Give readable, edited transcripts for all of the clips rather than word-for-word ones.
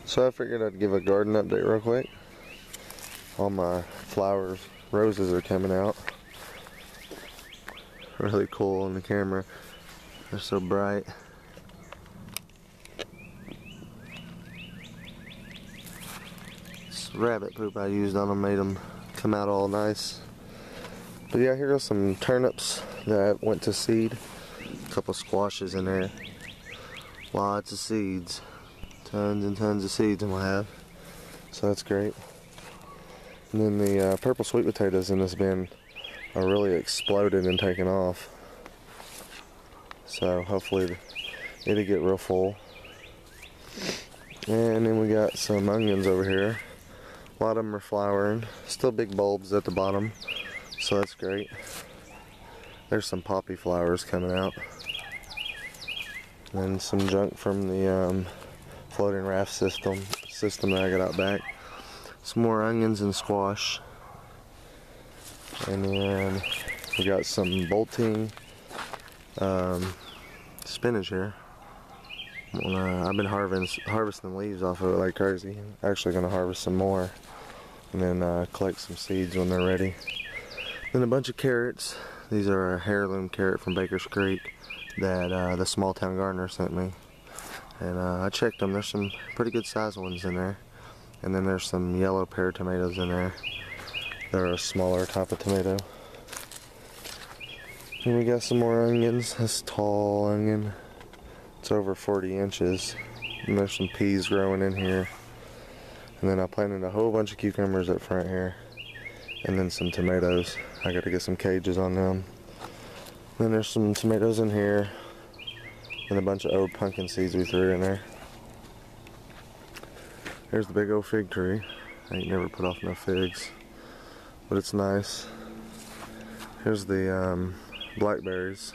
So I figured I'd give a garden update real quick. All my flowers, roses are coming out. Really cool on the camera. They're so bright. This rabbit poop I used on them made them come out all nice. But yeah, here are some turnips that went to seed. A couple squashes in there. Lots of seeds. Tons and tons of seeds I'm gonna have. So that's great. And then the purple sweet potatoes in this bin are really exploded and taken off. So hopefully it'll get real full. And then we got some onions over here. A lot of them are flowering. Still big bulbs at the bottom. So that's great. There's some poppy flowers coming out. And some junk from the floating raft system that I got out back. Some more onions and squash. And then we got some bolting spinach here. I've been harvesting leaves off of it like crazy. Actually gonna harvest some more and then collect some seeds when they're ready. Then a bunch of carrots. These are a heirloom carrot from Baker's Creek that the small town gardener sent me. And I checked them. There's some pretty good sized ones in there. And then there's some yellow pear tomatoes in there. They're a smaller type of tomato. And we got some more onions. This tall onion. It's over 40 inches. And there's some peas growing in here. And then I planted a whole bunch of cucumbers up front here. And then some tomatoes. I gotta get some cages on them. Then there's some tomatoes in here. And a bunch of old pumpkin seeds we threw in there. Here's the big old fig tree. I ain't never put off no figs. But it's nice. Here's the blackberries.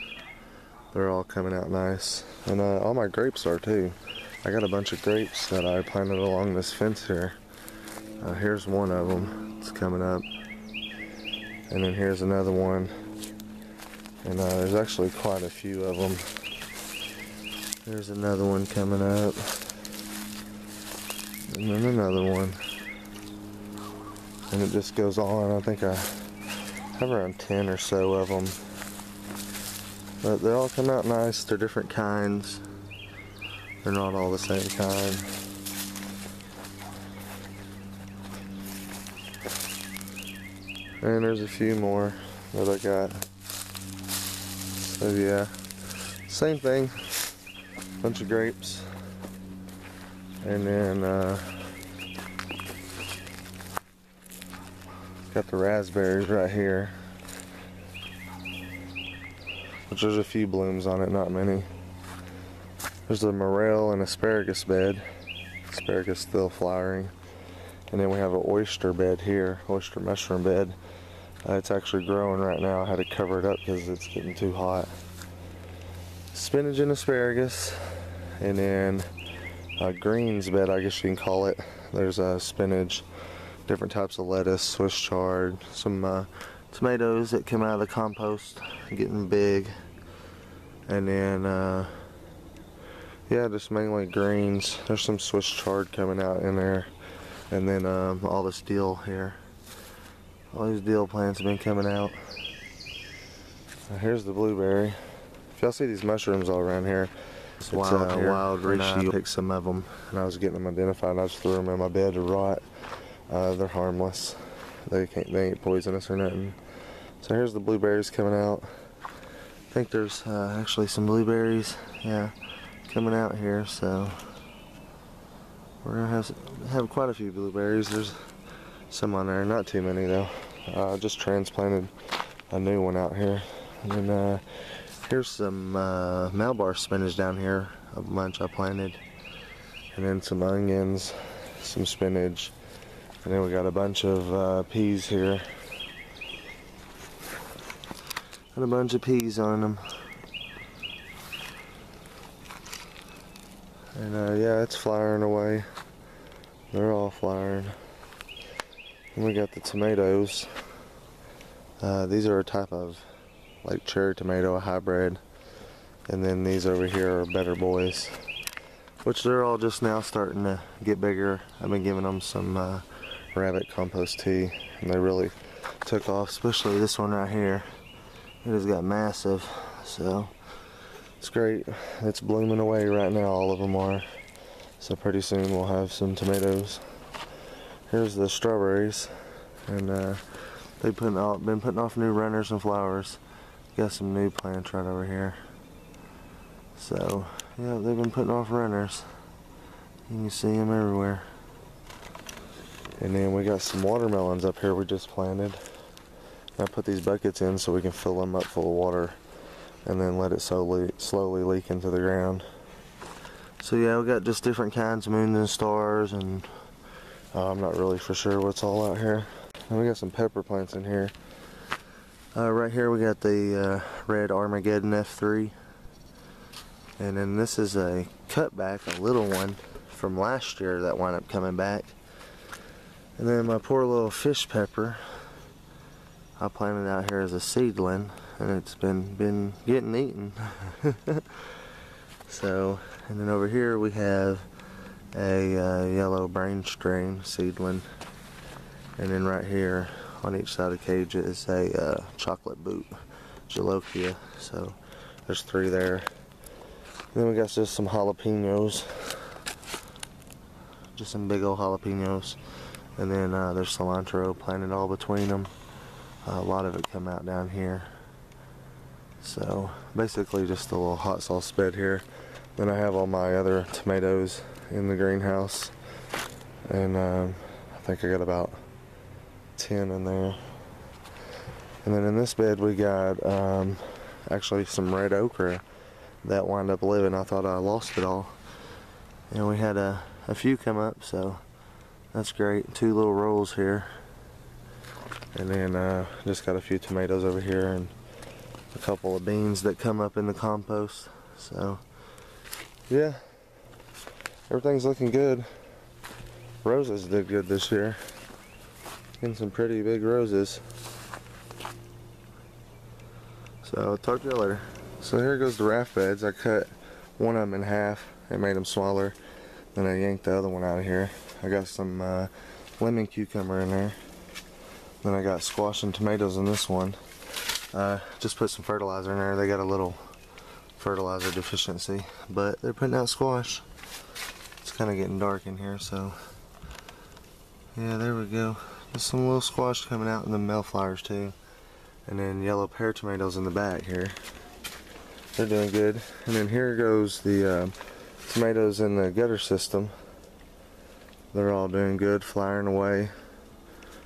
They're all coming out nice. And all my grapes are too. I got a bunch of grapes that I planted along this fence here. Here's one of them. It's coming up. And then here's another one. And there's actually quite a few of them. There's another one coming up. And then another one. And it just goes on. I think I have around 10 or so of them. But they all come out nice. They're different kinds. They're not all the same kind. And there's a few more that I got. So yeah, same thing. Bunch of grapes. And then got the raspberries right here. Which there's a few blooms on it, not many. There's a morel and asparagus bed. Asparagus still flowering. And then we have an oyster bed here, oyster mushroom bed. It's actually growing right now. I had to cover it up because it's getting too hot. Spinach and asparagus. And then a greens bed, I guess you can call it. There's spinach, different types of lettuce, Swiss chard, some tomatoes that come out of the compost, getting big. And then, yeah, just mainly greens. There's some Swiss chard coming out in there. And then all this dill here. All these dill plants have been coming out. Here's the blueberry. If y'all see these mushrooms all around here, it's wild reishi. I picked some of them and I was getting them identified and I just threw them in my bed to rot. They're harmless. They ain't poisonous or nothing. So here's the blueberries coming out. I think there's actually some blueberries, yeah, coming out here. So we're gonna have quite a few blueberries. There's some on there, not too many though. I just transplanted a new one out here. And then here's some Malabar spinach down here, a bunch I planted. And then some onions, some spinach. And then we got a bunch of peas here. And a bunch of peas on them. And yeah, it's flowering away. They're all flowering. And we got the tomatoes. These are a type of like cherry tomato, a hybrid. And then these over here are Better Boys. which they're all just now starting to get bigger. I've been giving them some rabbit compost tea, and they really took off, especially this one right here. It has got massive, so it's great. It's blooming away right now, all of them are. So pretty soon we'll have some tomatoes. Here's the strawberries, and they've been putting off new runners and flowers. Got some new plants right over here. So yeah, they've been putting off runners. You can see them everywhere. And then we got some watermelons up here we just planted. I put these buckets in so we can fill them up full of water and then let it slowly leak into the ground. So yeah, we got just different kinds of moons and stars, and I'm not really for sure what's all out here. And we got some pepper plants in here. Right here we got the red Armageddon F3. And then this is a cutback, a little one from last year that wound up coming back. And then my poor little fish pepper, I planted out here as a seedling, and it's been getting eaten. So, and then over here we have a yellow brain strain seedling, and then right here on each side of the cage is a chocolate boot, Jalokia. So there's 3 there. And then we got just some jalapenos, just some big old jalapenos. And then there's cilantro planted all between them. A lot of it come out down here. So basically just a little hot sauce bed here. Then I have all my other tomatoes in the greenhouse. And I think I got about 10 in there. And then in this bed we got actually some red okra that wound up living. I thought I lost it all. And we had a few come up, so that's great. 2 little rolls here. And then just got a few tomatoes over here and a couple of beans that come up in the compost. So yeah, everything's looking good. Roses did good this year. Getting some pretty big roses. So I'll talk to you later. So here goes the raft beds. I cut one of them in half and made them smaller. Then I yanked the other one out of here. I got some lemon cucumber in there. Then I got squash and tomatoes in this one. Just put some fertilizer in there. They got a little fertilizer deficiency, but they're putting out squash. It's kind of getting dark in here, so yeah, there we go. Just some little squash coming out, and the Mayflowers too. And then yellow pear tomatoes in the back here. They're doing good. And then here goes the tomatoes in the gutter system. They're all doing good, flying away.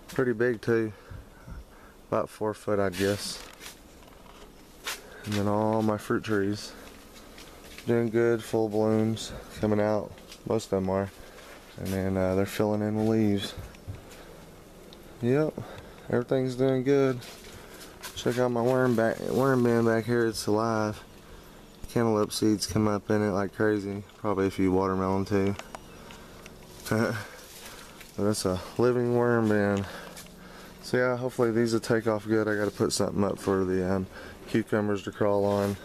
Pretty big too. About 4 foot, I guess. And then all my fruit trees doing good, full blooms coming out. Most of them are. And then they're filling in with leaves. Yep, everything's doing good. Check out my worm bin back here. It's alive. Cantaloupe seeds come up in it like crazy. Probably a few watermelon too. But it's a living worm bin. So yeah, hopefully these will take off good. I got to put something up for the cucumbers to crawl on.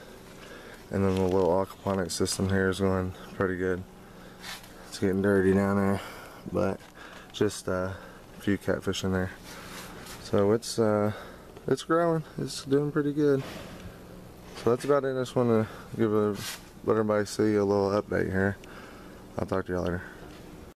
And then the little aquaponics system here is going pretty good. It's getting dirty down there, but just a few catfish in there. So it's growing. It's doing pretty good. So that's about it. I just want to let everybody see a little update here. I'll talk to y'all later.